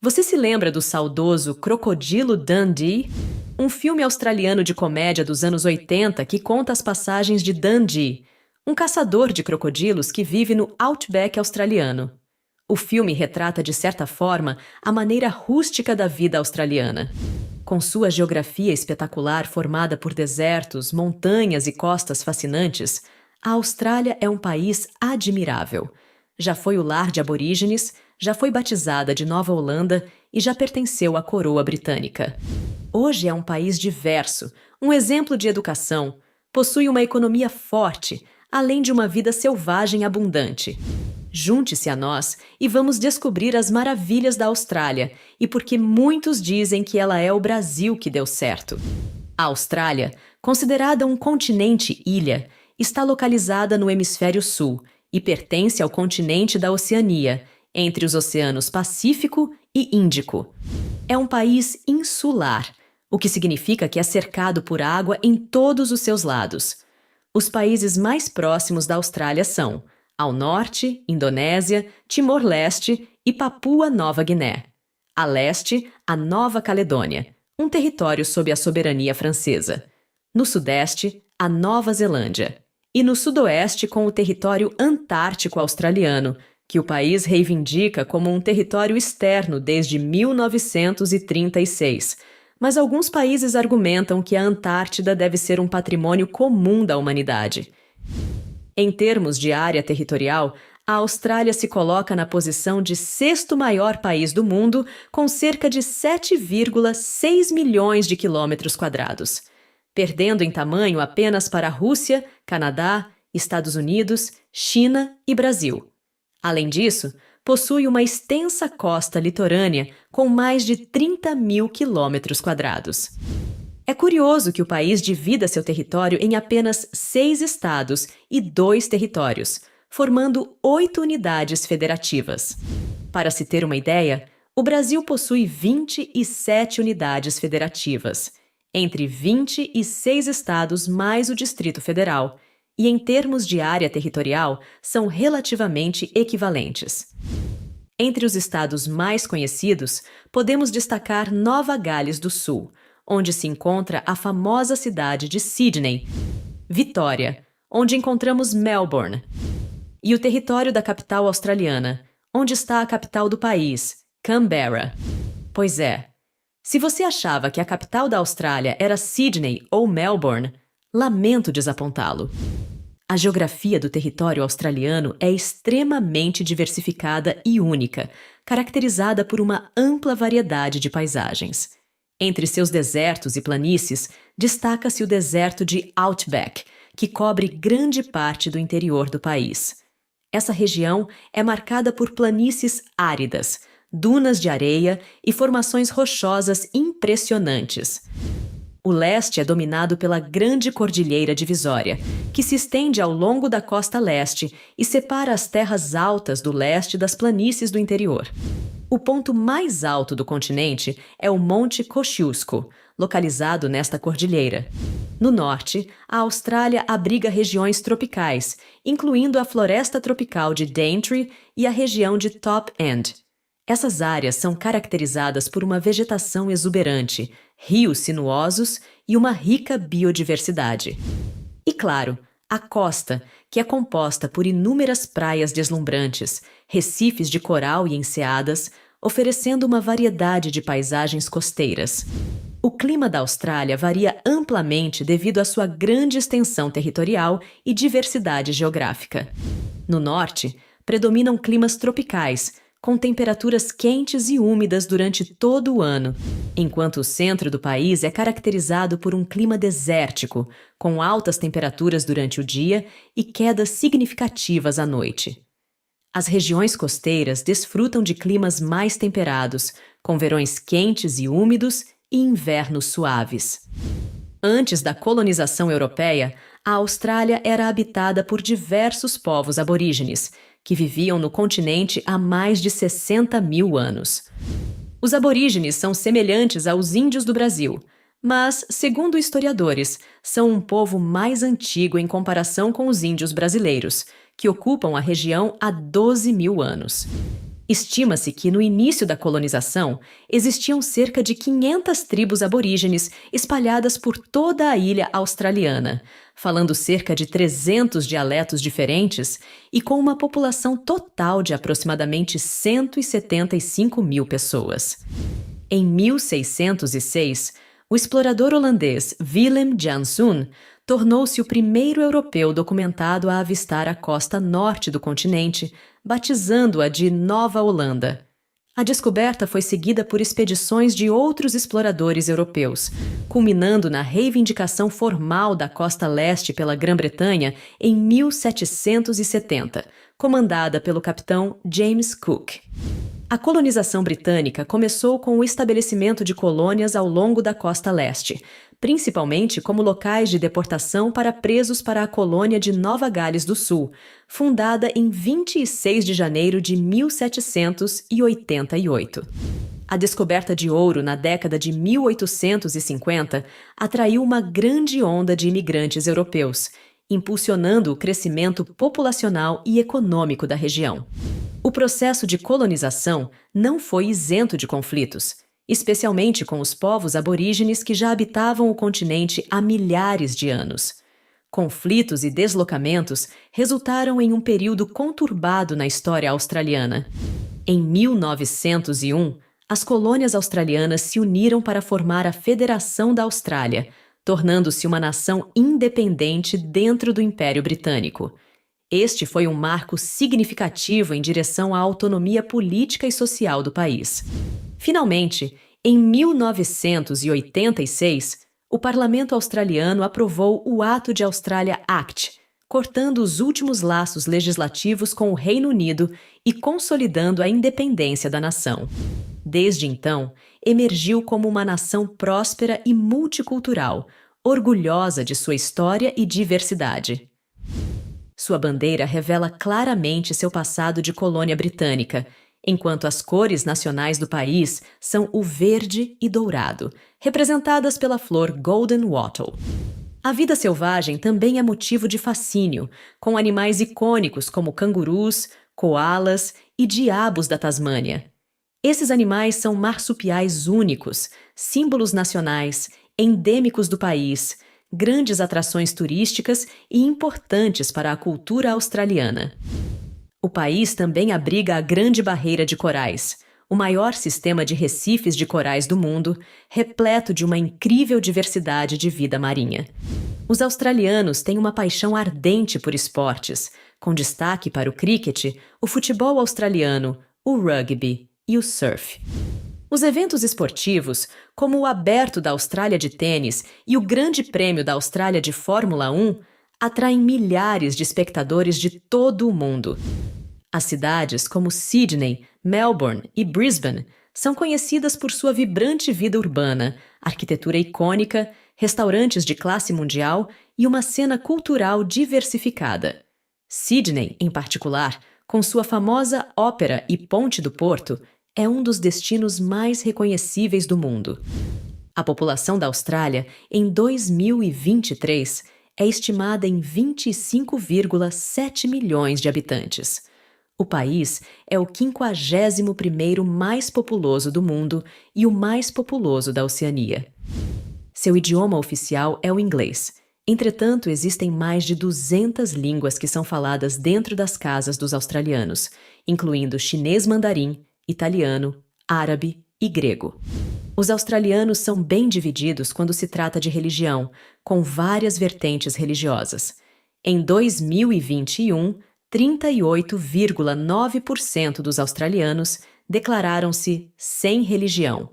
Você se lembra do saudoso Crocodilo Dundee? Um filme australiano de comédia dos anos 80 que conta as passagens de Dundee, um caçador de crocodilos que vive no Outback australiano. O filme retrata, de certa forma, a maneira rústica da vida australiana. Com sua geografia espetacular formada por desertos, montanhas e costas fascinantes, a Austrália é um país admirável. Já foi o lar de aborígenes, já foi batizada de Nova Holanda e já pertenceu à coroa britânica. Hoje é um país diverso, um exemplo de educação, possui uma economia forte, além de uma vida selvagem abundante. Junte-se a nós e vamos descobrir as maravilhas da Austrália e por que muitos dizem que ela é o Brasil que deu certo. A Austrália, considerada um continente-ilha, está localizada no hemisfério sul e pertence ao continente da Oceania, entre os oceanos Pacífico e Índico. É um país insular, o que significa que é cercado por água em todos os seus lados. Os países mais próximos da Austrália são, ao norte, Indonésia, Timor-Leste e Papua Nova Guiné. A leste, a Nova Caledônia, um território sob a soberania francesa. No sudeste, a Nova Zelândia. E no sudoeste, com o território antártico australiano, que o país reivindica como um território externo desde 1936. Mas alguns países argumentam que a Antártida deve ser um patrimônio comum da humanidade. Em termos de área territorial, a Austrália se coloca na posição de sexto maior país do mundo, com cerca de 7,6 milhões de quilômetros quadrados, perdendo em tamanho apenas para a Rússia, Canadá, Estados Unidos, China e Brasil. Além disso, possui uma extensa costa litorânea com mais de 30 mil quilômetros quadrados. É curioso que o país divida seu território em apenas 6 estados e 2 territórios, formando 8 unidades federativas. Para se ter uma ideia, o Brasil possui 27 unidades federativas, entre 26 estados mais o Distrito Federal, e em termos de área territorial são relativamente equivalentes. Entre os estados mais conhecidos, podemos destacar Nova Gales do Sul, onde se encontra a famosa cidade de Sydney, Vitória, onde encontramos Melbourne, e o território da capital australiana, onde está a capital do país, Canberra. Pois é, se você achava que a capital da Austrália era Sydney ou Melbourne, lamento desapontá-lo. A geografia do território australiano é extremamente diversificada e única, caracterizada por uma ampla variedade de paisagens. Entre seus desertos e planícies, destaca-se o deserto de Outback, que cobre grande parte do interior do país. Essa região é marcada por planícies áridas, dunas de areia e formações rochosas impressionantes. O leste é dominado pela Grande Cordilheira Divisória, que se estende ao longo da costa leste e separa as terras altas do leste das planícies do interior. O ponto mais alto do continente é o Monte Kosciuszko, localizado nesta cordilheira. No norte, a Austrália abriga regiões tropicais, incluindo a floresta tropical de Daintree e a região de Top End. Essas áreas são caracterizadas por uma vegetação exuberante, rios sinuosos e uma rica biodiversidade. E claro, a costa, que é composta por inúmeras praias deslumbrantes, recifes de coral e enseadas, oferecendo uma variedade de paisagens costeiras. O clima da Austrália varia amplamente devido à sua grande extensão territorial e diversidade geográfica. No norte, predominam climas tropicais, com temperaturas quentes e úmidas durante todo o ano, enquanto o centro do país é caracterizado por um clima desértico, com altas temperaturas durante o dia e quedas significativas à noite. As regiões costeiras desfrutam de climas mais temperados, com verões quentes e úmidos e invernos suaves. Antes da colonização europeia, a Austrália era habitada por diversos povos aborígenes, que viviam no continente há mais de 60 mil anos. Os aborígenes são semelhantes aos índios do Brasil, mas, segundo historiadores, são um povo mais antigo em comparação com os índios brasileiros, que ocupam a região há 12 mil anos. Estima-se que, no início da colonização, existiam cerca de 500 tribos aborígenes espalhadas por toda a ilha australiana, falando cerca de 300 dialetos diferentes e com uma população total de aproximadamente 175 mil pessoas. Em 1606, o explorador holandês Willem Janszoon tornou-se o primeiro europeu documentado a avistar a costa norte do continente, batizando-a de Nova Holanda. A descoberta foi seguida por expedições de outros exploradores europeus, culminando na reivindicação formal da costa leste pela Grã-Bretanha em 1770, comandada pelo capitão James Cook. A colonização britânica começou com o estabelecimento de colônias ao longo da costa leste, principalmente como locais de deportação para presos para a colônia de Nova Gales do Sul, fundada em 26 de janeiro de 1788. A descoberta de ouro na década de 1850 atraiu uma grande onda de imigrantes europeus, impulsionando o crescimento populacional e econômico da região. O processo de colonização não foi isento de conflitos, especialmente com os povos aborígenes que já habitavam o continente há milhares de anos. Conflitos e deslocamentos resultaram em um período conturbado na história australiana. Em 1901, as colônias australianas se uniram para formar a Federação da Austrália, tornando-se uma nação independente dentro do Império Britânico. Este foi um marco significativo em direção à autonomia política e social do país. Finalmente, em 1986, o Parlamento australiano aprovou o Ato de Australia Act, cortando os últimos laços legislativos com o Reino Unido e consolidando a independência da nação. Desde então, emergiu como uma nação próspera e multicultural, orgulhosa de sua história e diversidade. Sua bandeira revela claramente seu passado de colônia britânica, enquanto as cores nacionais do país são o verde e dourado, representadas pela flor Golden Wattle. A vida selvagem também é motivo de fascínio, com animais icônicos como cangurus, coalas e diabos da Tasmânia. Esses animais são marsupiais únicos, símbolos nacionais, endêmicos do país, grandes atrações turísticas e importantes para a cultura australiana. O país também abriga a Grande Barreira de Corais, o maior sistema de recifes de corais do mundo, repleto de uma incrível diversidade de vida marinha. Os australianos têm uma paixão ardente por esportes, com destaque para o cricket, o futebol australiano, o rugby e o surf. Os eventos esportivos, como o Aberto da Austrália de tênis e o Grande Prêmio da Austrália de Fórmula 1, atraem milhares de espectadores de todo o mundo. As cidades como Sydney, Melbourne e Brisbane são conhecidas por sua vibrante vida urbana, arquitetura icônica, restaurantes de classe mundial e uma cena cultural diversificada. Sydney, em particular, com sua famosa ópera e Ponte do Porto, é um dos destinos mais reconhecíveis do mundo. A população da Austrália, em 2023, é estimada em 25,7 milhões de habitantes. O país é o 51º mais populoso do mundo e o mais populoso da Oceania. Seu idioma oficial é o inglês. Entretanto, existem mais de 200 línguas que são faladas dentro das casas dos australianos, incluindo chinês mandarim, italiano, árabe e grego. Os australianos são bem divididos quando se trata de religião, com várias vertentes religiosas. Em 2021, 38,9% dos australianos declararam-se sem religião.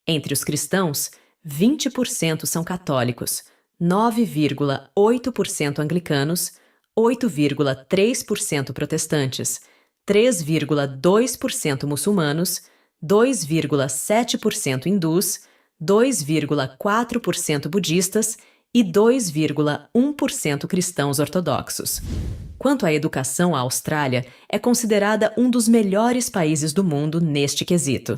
Entre os cristãos, 20% são católicos, 9,8% anglicanos, 8,3% protestantes, 3,2% muçulmanos, 2,7% hindus, 2,4% budistas e 2,1% cristãos ortodoxos. Quanto à educação, a Austrália é considerada um dos melhores países do mundo neste quesito.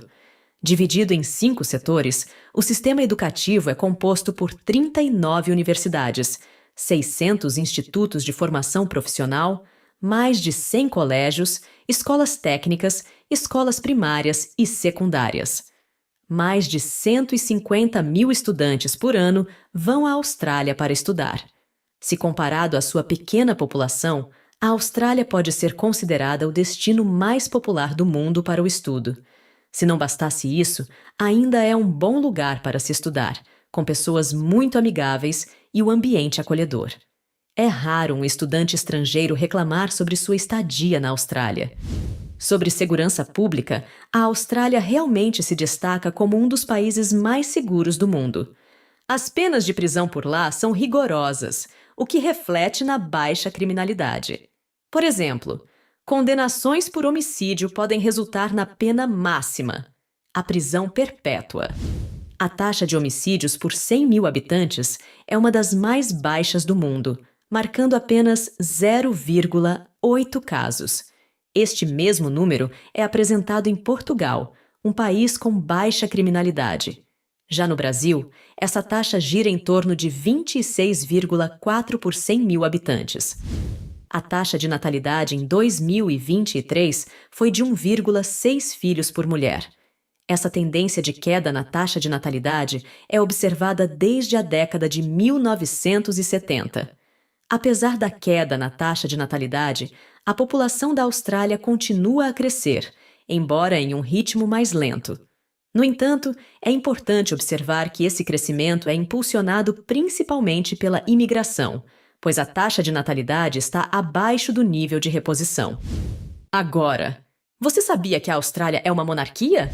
Dividido em 5 setores, o sistema educativo é composto por 39 universidades, 600 institutos de formação profissional, mais de 100 colégios, escolas técnicas, escolas primárias e secundárias. Mais de 150 mil estudantes por ano vão à Austrália para estudar. Se comparado à sua pequena população, a Austrália pode ser considerada o destino mais popular do mundo para o estudo. Se não bastasse isso, ainda é um bom lugar para se estudar, com pessoas muito amigáveis e o ambiente acolhedor. É raro um estudante estrangeiro reclamar sobre sua estadia na Austrália. Sobre segurança pública, a Austrália realmente se destaca como um dos países mais seguros do mundo. As penas de prisão por lá são rigorosas, o que reflete na baixa criminalidade. Por exemplo, condenações por homicídio podem resultar na pena máxima, a prisão perpétua. A taxa de homicídios por 100 mil habitantes é uma das mais baixas do mundo, marcando apenas 0,8 casos. Este mesmo número é apresentado em Portugal, um país com baixa criminalidade. Já no Brasil, essa taxa gira em torno de 26,4 por 100 mil habitantes. A taxa de natalidade em 2023 foi de 1,6 filhos por mulher. Essa tendência de queda na taxa de natalidade é observada desde a década de 1970. Apesar da queda na taxa de natalidade, a população da Austrália continua a crescer, embora em um ritmo mais lento. No entanto, é importante observar que esse crescimento é impulsionado principalmente pela imigração, pois a taxa de natalidade está abaixo do nível de reposição. Agora, você sabia que a Austrália é uma monarquia?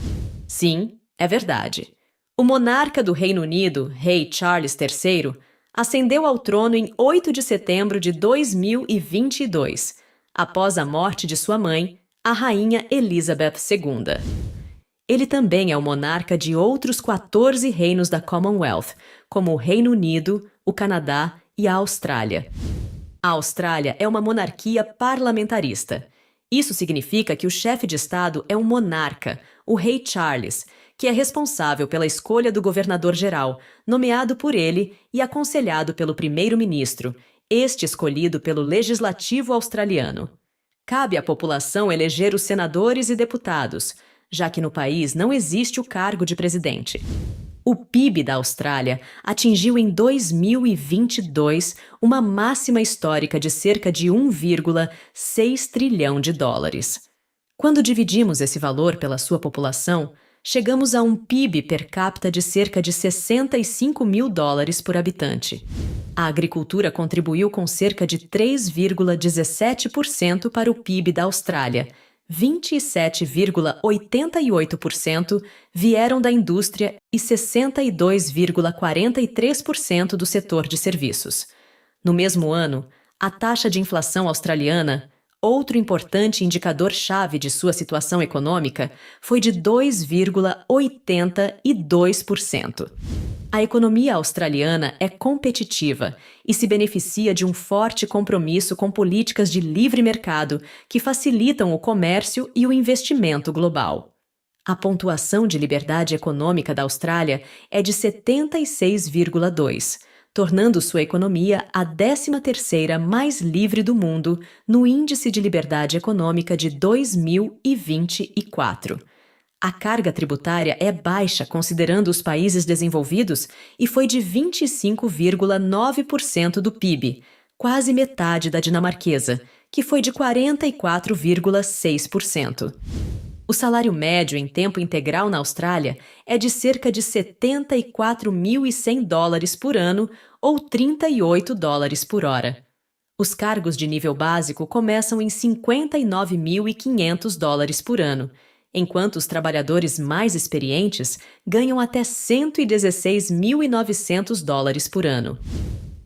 Sim, é verdade. O monarca do Reino Unido, Rei Charles III, ascendeu ao trono em 8 de setembro de 2022, após a morte de sua mãe, a Rainha Elizabeth II. Ele também é o monarca de outros 14 reinos da Commonwealth, como o Reino Unido, o Canadá e a Austrália. A Austrália é uma monarquia parlamentarista. Isso significa que o chefe de Estado é um monarca, o Rei Charles, que é responsável pela escolha do governador-geral, nomeado por ele e aconselhado pelo primeiro-ministro, este escolhido pelo legislativo australiano. Cabe à população eleger os senadores e deputados, já que no país não existe o cargo de presidente. O PIB da Austrália atingiu em 2022 uma máxima histórica de cerca de 1,6 trilhão de dólares. Quando dividimos esse valor pela sua população, chegamos a um PIB per capita de cerca de 65 mil dólares por habitante. A agricultura contribuiu com cerca de 3,17% para o PIB da Austrália. 27,88% vieram da indústria e 62,43% do setor de serviços. No mesmo ano, a taxa de inflação australiana, outro importante indicador-chave de sua situação econômica, foi de 2,82%. A economia australiana é competitiva e se beneficia de um forte compromisso com políticas de livre mercado que facilitam o comércio e o investimento global. A pontuação de liberdade econômica da Austrália é de 76,2, tornando sua economia a 13ª mais livre do mundo no Índice de Liberdade Econômica de 2024. A carga tributária é baixa considerando os países desenvolvidos e foi de 25,9% do PIB, quase metade da dinamarquesa, que foi de 44,6%. O salário médio em tempo integral na Austrália é de cerca de 74.100 dólares por ano ou 38 dólares por hora. Os cargos de nível básico começam em 59.500 dólares por ano, enquanto os trabalhadores mais experientes ganham até 116.900 dólares por ano.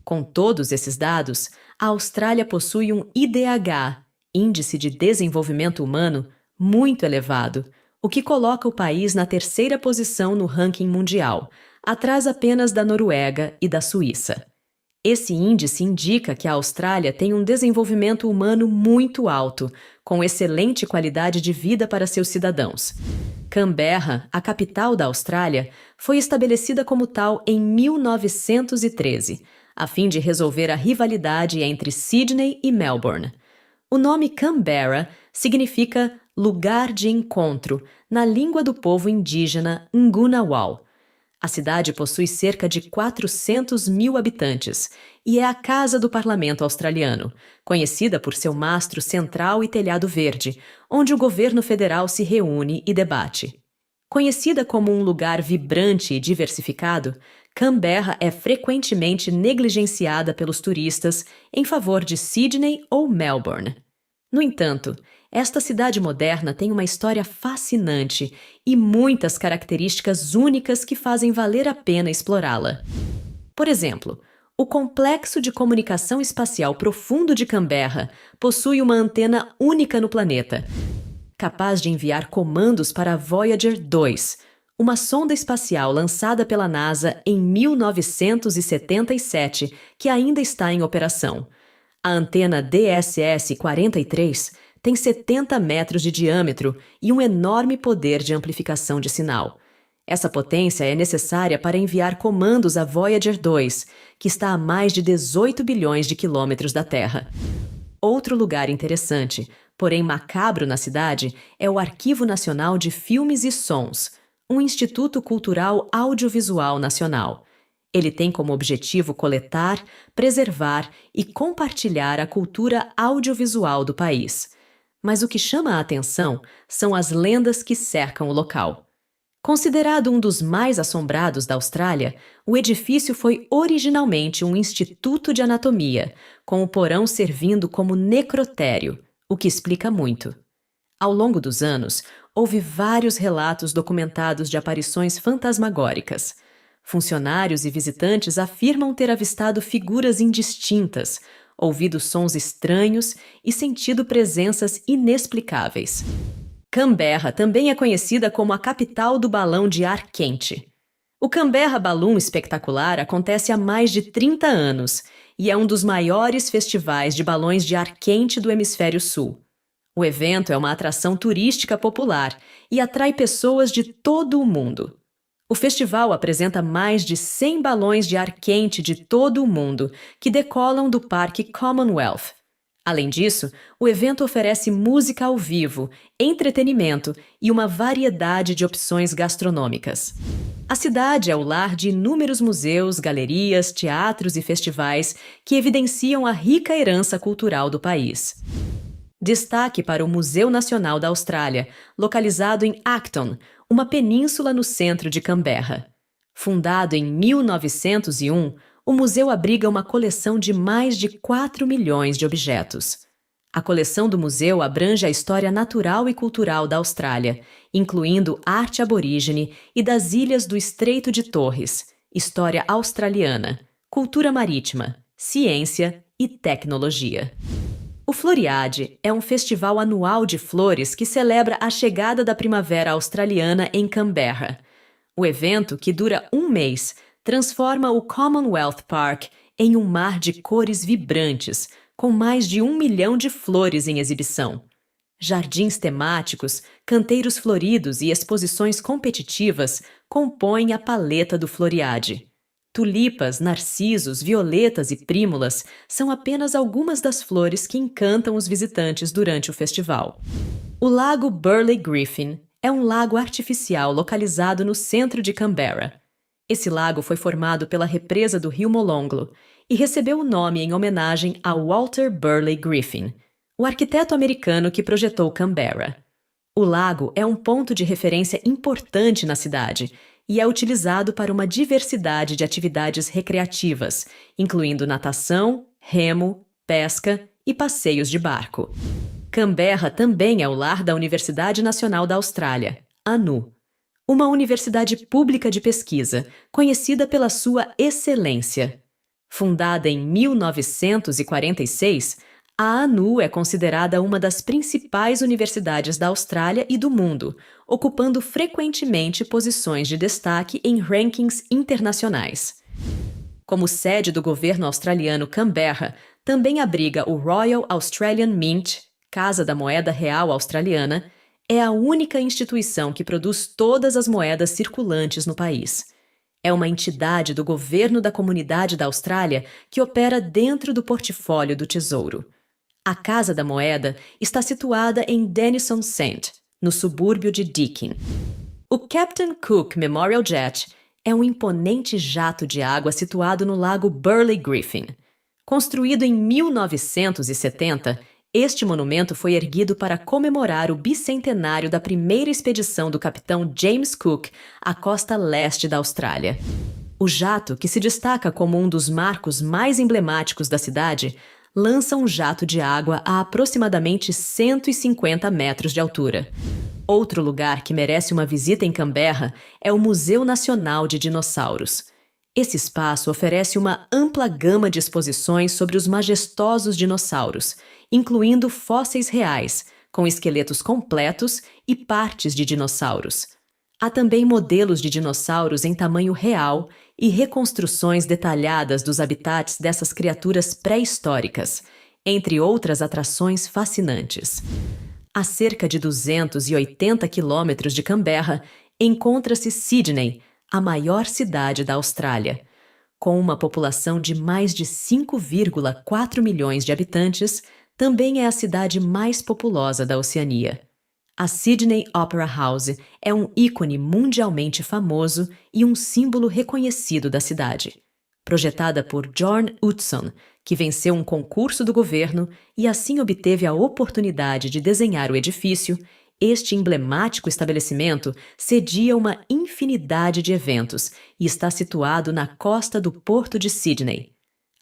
Com todos esses dados, a Austrália possui um IDH, Índice de Desenvolvimento Humano, muito elevado, o que coloca o país na 3ª posição no ranking mundial, atrás apenas da Noruega e da Suíça. Esse índice indica que a Austrália tem um desenvolvimento humano muito alto, com excelente qualidade de vida para seus cidadãos. Canberra, a capital da Austrália, foi estabelecida como tal em 1913, a fim de resolver a rivalidade entre Sydney e Melbourne. O nome Canberra significa lugar de encontro na língua do povo indígena Ngunnawal. A cidade possui cerca de 400 mil habitantes e é a casa do parlamento australiano, conhecida por seu mastro central e telhado verde, onde o governo federal se reúne e debate. Conhecida como um lugar vibrante e diversificado, Canberra é frequentemente negligenciada pelos turistas em favor de Sydney ou Melbourne. No entanto, esta cidade moderna tem uma história fascinante e muitas características únicas que fazem valer a pena explorá-la. Por exemplo, o Complexo de Comunicação Espacial Profundo de Canberra possui uma antena única no planeta, capaz de enviar comandos para a Voyager 2, uma sonda espacial lançada pela NASA em 1977 que ainda está em operação. A antena DSS-43 tem 70 metros de diâmetro e um enorme poder de amplificação de sinal. Essa potência é necessária para enviar comandos à Voyager 2, que está a mais de 18 bilhões de quilômetros da Terra. Outro lugar interessante, porém macabro na cidade, é o Arquivo Nacional de Filmes e Sons, um instituto cultural audiovisual nacional. Ele tem como objetivo coletar, preservar e compartilhar a cultura audiovisual do país. Mas o que chama a atenção são as lendas que cercam o local. Considerado um dos mais assombrados da Austrália, o edifício foi originalmente um instituto de anatomia, com o porão servindo como necrotério, o que explica muito. Ao longo dos anos, houve vários relatos documentados de aparições fantasmagóricas. Funcionários e visitantes afirmam ter avistado figuras indistintas, ouvido sons estranhos e sentido presenças inexplicáveis. Canberra também é conhecida como a capital do balão de ar quente. O Canberra Balloon Espetacular acontece há mais de 30 anos e é um dos maiores festivais de balões de ar quente do Hemisfério Sul. O evento é uma atração turística popular e atrai pessoas de todo o mundo. O festival apresenta mais de 100 balões de ar quente de todo o mundo que decolam do Parque Commonwealth. Além disso, o evento oferece música ao vivo, entretenimento e uma variedade de opções gastronômicas. A cidade é o lar de inúmeros museus, galerias, teatros e festivais que evidenciam a rica herança cultural do país. Destaque para o Museu Nacional da Austrália, localizado em Acton, uma península no centro de Canberra. Fundado em 1901, o museu abriga uma coleção de mais de 4 milhões de objetos. A coleção do museu abrange a história natural e cultural da Austrália, incluindo arte aborígene e das ilhas do Estreito de Torres, história australiana, cultura marítima, ciência e tecnologia. O Floriade é um festival anual de flores que celebra a chegada da primavera australiana em Canberra. O evento, que dura um mês, transforma o Commonwealth Park em um mar de cores vibrantes, com mais de 1 milhão de flores em exibição. Jardins temáticos, canteiros floridos e exposições competitivas compõem a paleta do Floriade. Tulipas, narcisos, violetas e prímulas são apenas algumas das flores que encantam os visitantes durante o festival. O Lago Burley Griffin é um lago artificial localizado no centro de Canberra. Esse lago foi formado pela represa do rio Molonglo e recebeu o nome em homenagem a Walter Burley Griffin, o arquiteto americano que projetou Canberra. O lago é um ponto de referência importante na cidade e é utilizado para uma diversidade de atividades recreativas, incluindo natação, remo, pesca e passeios de barco. Canberra também é o lar da Universidade Nacional da Austrália, ANU, uma universidade pública de pesquisa, conhecida pela sua excelência. Fundada em 1946, a ANU é considerada uma das principais universidades da Austrália e do mundo, ocupando frequentemente posições de destaque em rankings internacionais. Como sede do governo australiano, Canberra também abriga o Royal Australian Mint, Casa da Moeda Real Australiana, é a única instituição que produz todas as moedas circulantes no país. É uma entidade do governo da Comunidade da Austrália que opera dentro do portfólio do Tesouro. A Casa da Moeda está situada em Denison Saint, no subúrbio de Deakin. O Captain Cook Memorial Jet é um imponente jato de água situado no lago Burley Griffin. Construído em 1970, este monumento foi erguido para comemorar o bicentenário da primeira expedição do capitão James Cook à costa leste da Austrália. O jato, que se destaca como um dos marcos mais emblemáticos da cidade, lança um jato de água a aproximadamente 150 metros de altura. Outro lugar que merece uma visita em Canberra é o Museu Nacional de Dinossauros. Esse espaço oferece uma ampla gama de exposições sobre os majestosos dinossauros, incluindo fósseis reais, com esqueletos completos e partes de dinossauros. Há também modelos de dinossauros em tamanho real e reconstruções detalhadas dos habitats dessas criaturas pré-históricas, entre outras atrações fascinantes. A cerca de 280 quilômetros de Canberra, encontra-se Sydney, a maior cidade da Austrália. Com uma população de mais de 5,4 milhões de habitantes, também é a cidade mais populosa da Oceania. A Sydney Opera House é um ícone mundialmente famoso e um símbolo reconhecido da cidade. Projetada por John Utzon, que venceu um concurso do governo e assim obteve a oportunidade de desenhar o edifício, este emblemático estabelecimento cedia uma infinidade de eventos e está situado na costa do Porto de Sydney.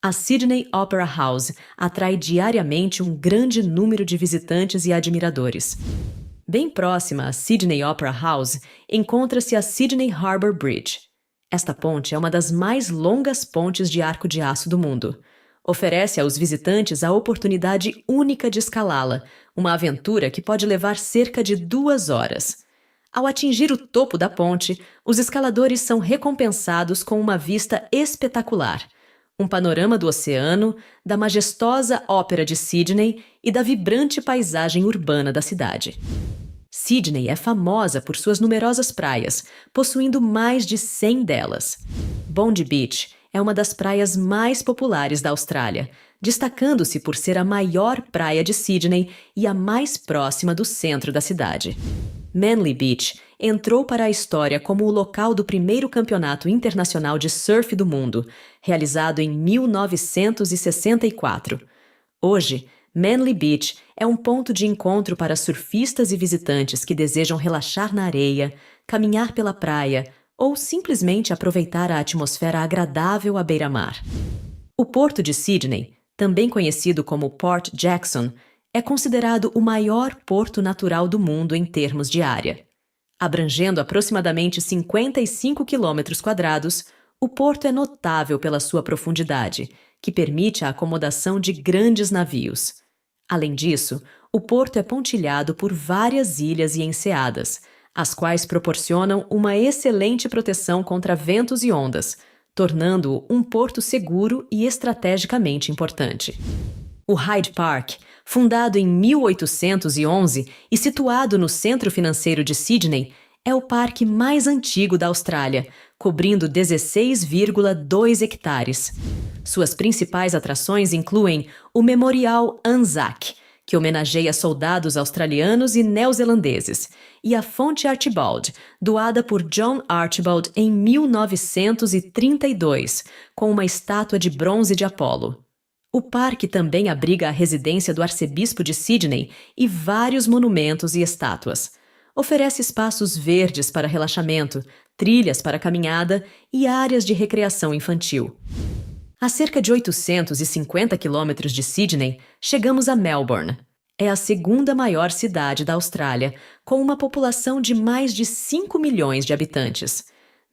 A Sydney Opera House atrai diariamente um grande número de visitantes e admiradores. Bem próxima à Sydney Opera House, encontra-se a Sydney Harbour Bridge. Esta ponte é uma das mais longas pontes de arco de aço do mundo. Oferece aos visitantes a oportunidade única de escalá-la, uma aventura que pode levar cerca de 2 horas. Ao atingir o topo da ponte, os escaladores são recompensados com uma vista espetacular, um panorama do oceano, da majestosa Ópera de Sydney e da vibrante paisagem urbana da cidade. Sydney é famosa por suas numerosas praias, possuindo mais de 100 delas. Bondi Beach é uma das praias mais populares da Austrália, destacando-se por ser a maior praia de Sydney e a mais próxima do centro da cidade. Manly Beach entrou para a história como o local do primeiro campeonato internacional de surf do mundo, realizado em 1964. Hoje, Manly Beach é um ponto de encontro para surfistas e visitantes que desejam relaxar na areia, caminhar pela praia ou simplesmente aproveitar a atmosfera agradável à beira-mar. O Porto de Sydney, também conhecido como Port Jackson, é considerado o maior porto natural do mundo em termos de área. Abrangendo aproximadamente 55 quilômetros quadrados, o porto é notável pela sua profundidade, que permite a acomodação de grandes navios. Além disso, o porto é pontilhado por várias ilhas e enseadas, as quais proporcionam uma excelente proteção contra ventos e ondas, tornando-o um porto seguro e estrategicamente importante. O Hyde Park, fundado em 1811 e situado no centro financeiro de Sydney, é o parque mais antigo da Austrália, cobrindo 16,2 hectares. Suas principais atrações incluem o Memorial Anzac, que homenageia soldados australianos e neozelandeses, e a Fonte Archibald, doada por John Archibald em 1932, com uma estátua de bronze de Apolo. O parque também abriga a residência do arcebispo de Sydney e vários monumentos e estátuas. Oferece espaços verdes para relaxamento, trilhas para caminhada e áreas de recreação infantil. A cerca de 850 quilômetros de Sydney, chegamos a Melbourne. É a segunda maior cidade da Austrália, com uma população de mais de 5 milhões de habitantes.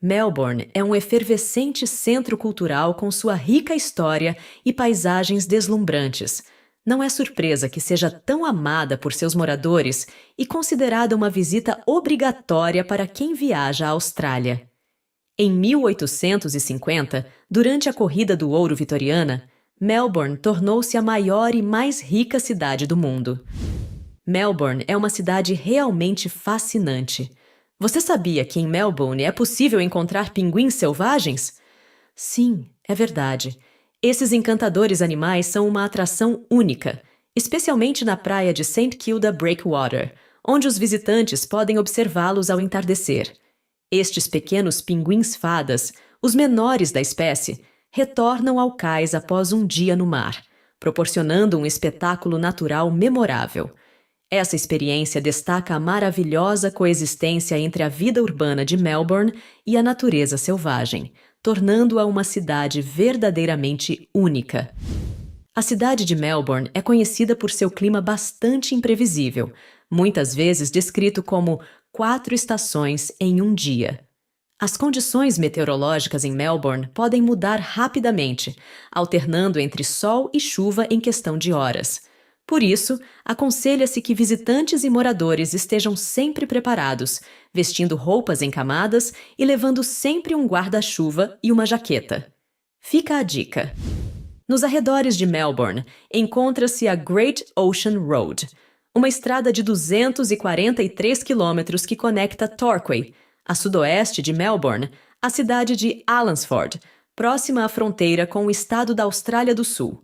Melbourne é um efervescente centro cultural com sua rica história e paisagens deslumbrantes. Não é surpresa que seja tão amada por seus moradores e considerada uma visita obrigatória para quem viaja à Austrália. Em 1850, durante a Corrida do Ouro Vitoriana, Melbourne tornou-se a maior e mais rica cidade do mundo. Melbourne é uma cidade realmente fascinante. Você sabia que em Melbourne é possível encontrar pinguins selvagens? Sim, é verdade. Esses encantadores animais são uma atração única especialmente na praia de St. Kilda Breakwater, onde os visitantes podem observá-los ao entardecer. Estes pequenos pinguins-fadas, os menores da espécie, retornam ao cais após um dia no mar, proporcionando um espetáculo natural memorável. Essa experiência destaca a maravilhosa coexistência entre a vida urbana de Melbourne e a natureza selvagem, tornando-a uma cidade verdadeiramente única. A cidade de Melbourne é conhecida por seu clima bastante imprevisível, muitas vezes descrito como 4 estações em um dia. As condições meteorológicas em Melbourne podem mudar rapidamente, alternando entre sol e chuva em questão de horas. Por isso, aconselha-se que visitantes e moradores estejam sempre preparados, vestindo roupas em camadas e levando sempre um guarda-chuva e uma jaqueta. Fica a dica. Nos arredores de Melbourne, encontra-se a Great Ocean Road, uma estrada de 243 quilômetros que conecta Torquay, a sudoeste de Melbourne, à cidade de Allansford, próxima à fronteira com o estado da Austrália do Sul.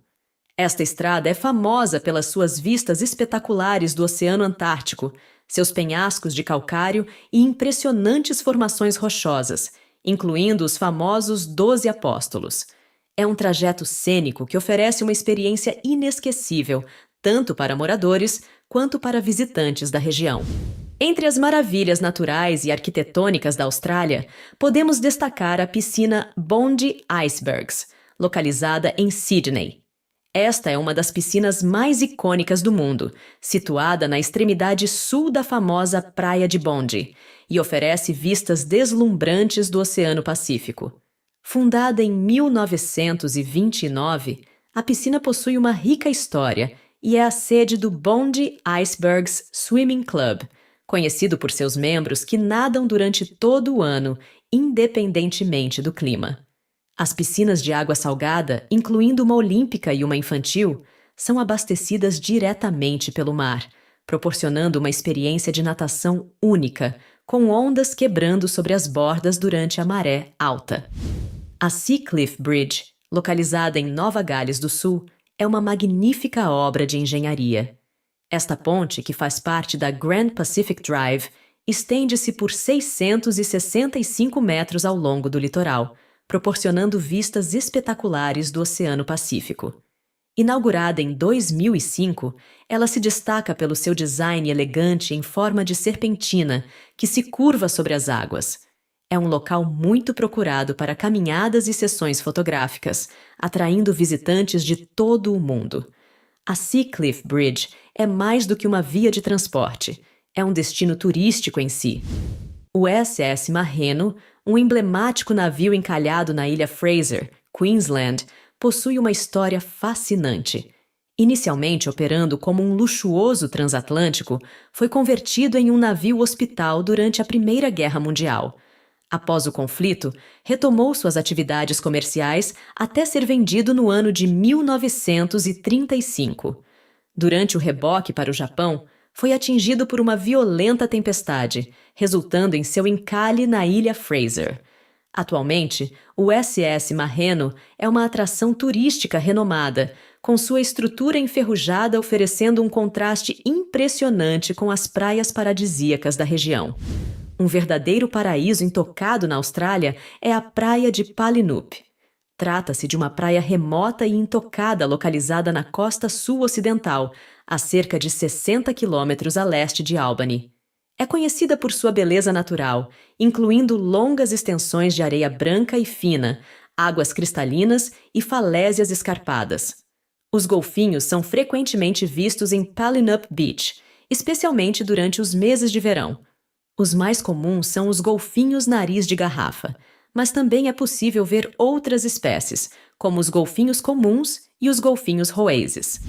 Esta estrada é famosa pelas suas vistas espetaculares do Oceano Antártico, seus penhascos de calcário e impressionantes formações rochosas, incluindo os famosos 12 Apóstolos. É um trajeto cênico que oferece uma experiência inesquecível, tanto para moradores quanto para visitantes da região. Entre as maravilhas naturais e arquitetônicas da Austrália, podemos destacar a piscina Bondi Icebergs, localizada em Sydney. Esta é uma das piscinas mais icônicas do mundo, situada na extremidade sul da famosa Praia de Bondi, e oferece vistas deslumbrantes do Oceano Pacífico. Fundada em 1929, a piscina possui uma rica história e é a sede do Bondi Icebergs Swimming Club, conhecido por seus membros que nadam durante todo o ano, independentemente do clima. As piscinas de água salgada, incluindo uma olímpica e uma infantil, são abastecidas diretamente pelo mar, proporcionando uma experiência de natação única, com ondas quebrando sobre as bordas durante a maré alta. A Seacliff Bridge, localizada em Nova Gales do Sul, é uma magnífica obra de engenharia. Esta ponte, que faz parte da Grand Pacific Drive, estende-se por 665 metros ao longo do litoral, proporcionando vistas espetaculares do Oceano Pacífico. Inaugurada em 2005, ela se destaca pelo seu design elegante em forma de serpentina, que se curva sobre as águas. É um local muito procurado para caminhadas e sessões fotográficas, atraindo visitantes de todo o mundo. A Seacliff Bridge é mais do que uma via de transporte, é um destino turístico em si. O SS Marreno, um emblemático navio encalhado na ilha Fraser, Queensland, possui uma história fascinante. Inicialmente operando como um luxuoso transatlântico, foi convertido em um navio-hospital durante a Primeira Guerra Mundial. Após o conflito, retomou suas atividades comerciais até ser vendido no ano de 1935. Durante o reboque para o Japão, foi atingido por uma violenta tempestade, resultando em seu encalhe na ilha Fraser. Atualmente, o SS Marreno é uma atração turística renomada, com sua estrutura enferrujada oferecendo um contraste impressionante com as praias paradisíacas da região. Um verdadeiro paraíso intocado na Austrália é a Praia de Palinup. Trata-se de uma praia remota e intocada localizada na costa sul-ocidental, a cerca de 60 quilômetros a leste de Albany. É conhecida por sua beleza natural, incluindo longas extensões de areia branca e fina, águas cristalinas e falésias escarpadas. Os golfinhos são frequentemente vistos em Palinup Beach, especialmente durante os meses de verão. Os mais comuns são os golfinhos nariz de garrafa, mas também é possível ver outras espécies, como os golfinhos comuns e os golfinhos roeses.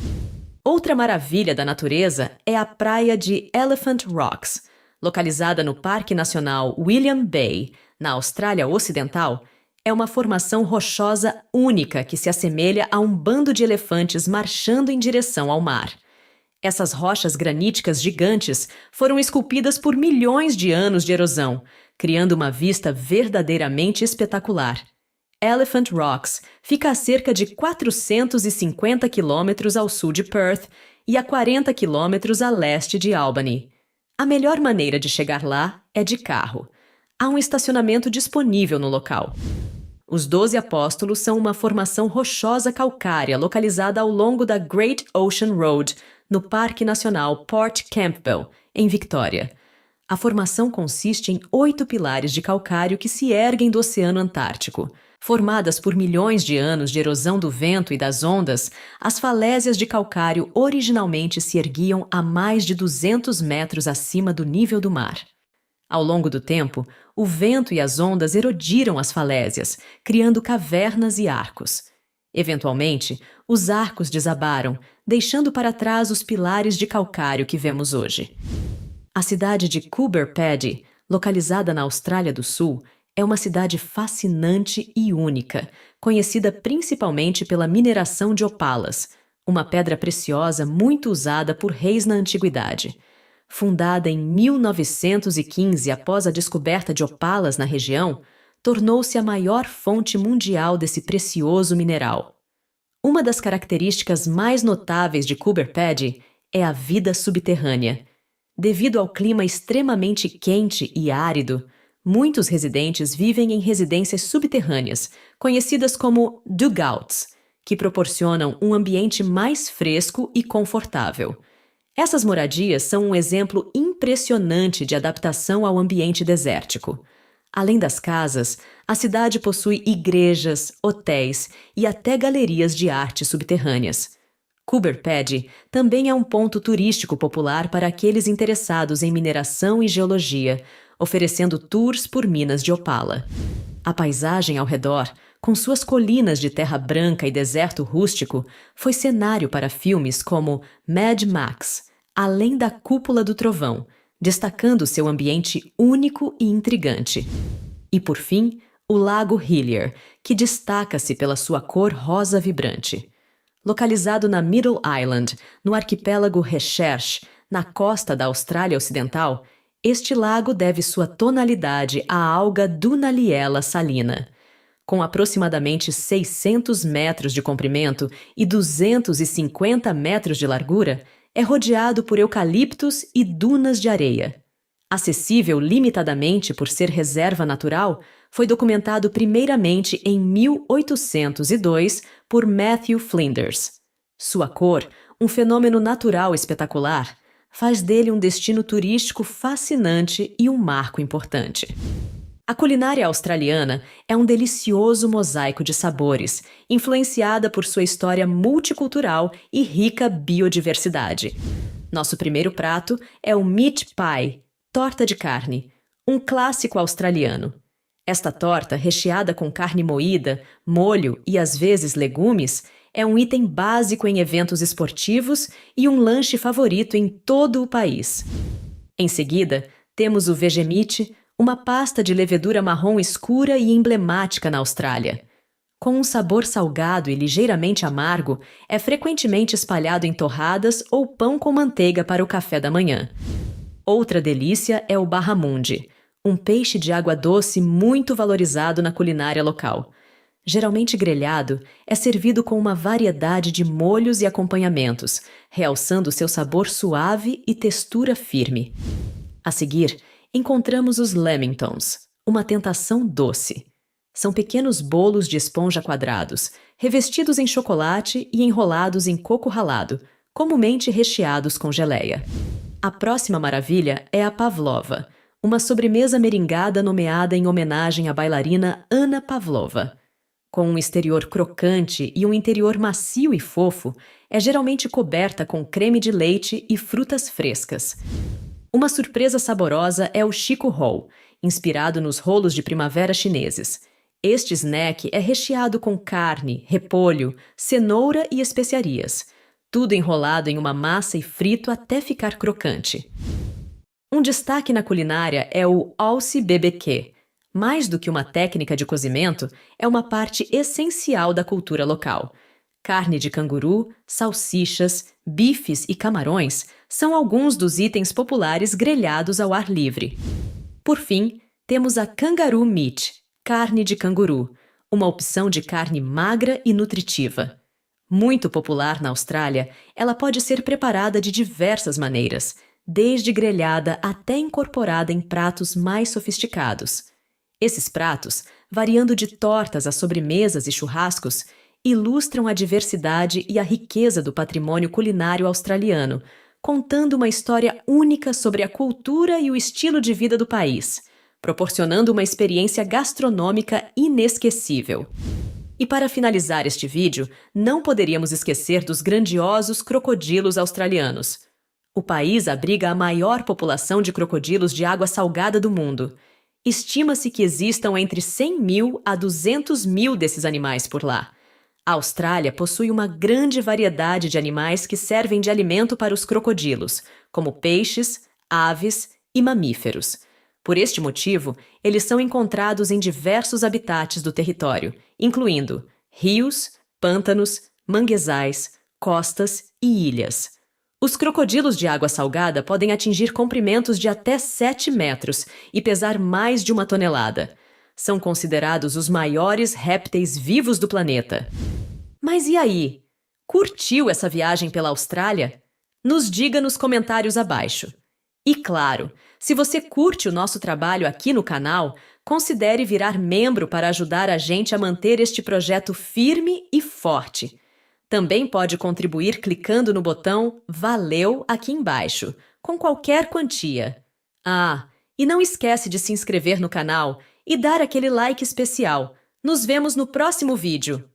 Outra maravilha da natureza é a praia de Elephant Rocks. Localizada no Parque Nacional William Bay, na Austrália Ocidental, é uma formação rochosa única que se assemelha a um bando de elefantes marchando em direção ao mar. Essas rochas graníticas gigantes foram esculpidas por milhões de anos de erosão, criando uma vista verdadeiramente espetacular. Elephant Rocks fica a cerca de 450 quilômetros ao sul de Perth, e a 40 quilômetros a leste de Albany. A melhor maneira de chegar lá é de carro. Há um estacionamento disponível no local. Os 12 Apóstolos são uma formação rochosa calcária localizada ao longo da Great Ocean Road, no Parque Nacional Port Campbell, em Victoria. A formação consiste em 8 pilares de calcário que se erguem do Oceano Antártico. Formadas por milhões de anos de erosão do vento e das ondas, as falésias de calcário originalmente se erguiam a mais de 200 metros acima do nível do mar. Ao longo do tempo, o vento e as ondas erodiram as falésias, criando cavernas e arcos. Eventualmente, os arcos desabaram, deixando para trás os pilares de calcário que vemos hoje. A cidade de Coober Pedy, localizada na Austrália do Sul, é uma cidade fascinante e única, conhecida principalmente pela mineração de opalas, uma pedra preciosa muito usada por reis na antiguidade. Fundada em 1915 após a descoberta de opalas na região, tornou-se a maior fonte mundial desse precioso mineral. Uma das características mais notáveis de Coober Pedy é a vida subterrânea. Devido ao clima extremamente quente e árido, muitos residentes vivem em residências subterrâneas, conhecidas como dugouts, que proporcionam um ambiente mais fresco e confortável. Essas moradias são um exemplo impressionante de adaptação ao ambiente desértico. Além das casas, a cidade possui igrejas, hotéis e até galerias de arte subterrâneas. Coober Pedy também é um ponto turístico popular para aqueles interessados em mineração e geologia, oferecendo tours por minas de opala. A paisagem ao redor, com suas colinas de terra branca e deserto rústico, foi cenário para filmes como Mad Max, Além da Cúpula do Trovão, destacando seu ambiente único e intrigante. E, por fim, o Lago Hillier, que destaca-se pela sua cor rosa vibrante. Localizado na Middle Island, no arquipélago Recherche, na costa da Austrália Ocidental, este lago deve sua tonalidade à alga Dunaliella salina. Com aproximadamente 600 metros de comprimento e 250 metros de largura, é rodeado por eucaliptos e dunas de areia. Acessível limitadamente por ser reserva natural, foi documentado primeiramente em 1802 por Matthew Flinders. Sua cor, um fenômeno natural espetacular, faz dele um destino turístico fascinante e um marco importante. A culinária australiana é um delicioso mosaico de sabores, influenciada por sua história multicultural e rica biodiversidade. Nosso primeiro prato é o meat pie, torta de carne, um clássico australiano. Esta torta, recheada com carne moída, molho e às vezes legumes, é um item básico em eventos esportivos e um lanche favorito em todo o país. Em seguida, temos o Vegemite, uma pasta de levedura marrom escura e emblemática na Austrália. Com um sabor salgado e ligeiramente amargo, é frequentemente espalhado em torradas ou pão com manteiga para o café da manhã. Outra delícia é o barramundi, um peixe de água doce muito valorizado na culinária local. Geralmente grelhado, é servido com uma variedade de molhos e acompanhamentos, realçando seu sabor suave e textura firme. A seguir, encontramos os lamingtons, uma tentação doce. São pequenos bolos de esponja quadrados, revestidos em chocolate e enrolados em coco ralado, comumente recheados com geleia. A próxima maravilha é a pavlova, uma sobremesa meringada nomeada em homenagem à bailarina Anna Pavlova. Com um exterior crocante e um interior macio e fofo, é geralmente coberta com creme de leite e frutas frescas. Uma surpresa saborosa é o Chico Roll, inspirado nos rolos de primavera chineses. Este snack é recheado com carne, repolho, cenoura e especiarias, tudo enrolado em uma massa e frito até ficar crocante. Um destaque na culinária é o Aussie BBQ. Mais do que uma técnica de cozimento, é uma parte essencial da cultura local. Carne de canguru, salsichas, bifes e camarões são alguns dos itens populares grelhados ao ar livre. Por fim, temos a kangaroo meat, carne de canguru, uma opção de carne magra e nutritiva. Muito popular na Austrália, ela pode ser preparada de diversas maneiras, desde grelhada até incorporada em pratos mais sofisticados. Esses pratos, variando de tortas a sobremesas e churrascos, ilustram a diversidade e a riqueza do patrimônio culinário australiano, contando uma história única sobre a cultura e o estilo de vida do país, proporcionando uma experiência gastronômica inesquecível. E para finalizar este vídeo, não poderíamos esquecer dos grandiosos crocodilos australianos. O país abriga a maior população de crocodilos de água salgada do mundo. Estima-se que existam entre 100 mil a 200 mil desses animais por lá. A Austrália possui uma grande variedade de animais que servem de alimento para os crocodilos, como peixes, aves e mamíferos. Por este motivo, eles são encontrados em diversos habitats do território, incluindo rios, pântanos, manguezais, costas e ilhas. Os crocodilos de água salgada podem atingir comprimentos de até 7 metros e pesar mais de 1 tonelada. São considerados os maiores répteis vivos do planeta. Mas e aí? Curtiu essa viagem pela Austrália? Nos diga nos comentários abaixo. E claro, se você curte o nosso trabalho aqui no canal, considere virar membro para ajudar a gente a manter este projeto firme e forte. Também pode contribuir clicando no botão Valeu aqui embaixo, com qualquer quantia. Ah, e não esquece de se inscrever no canal e dar aquele like especial. Nos vemos no próximo vídeo.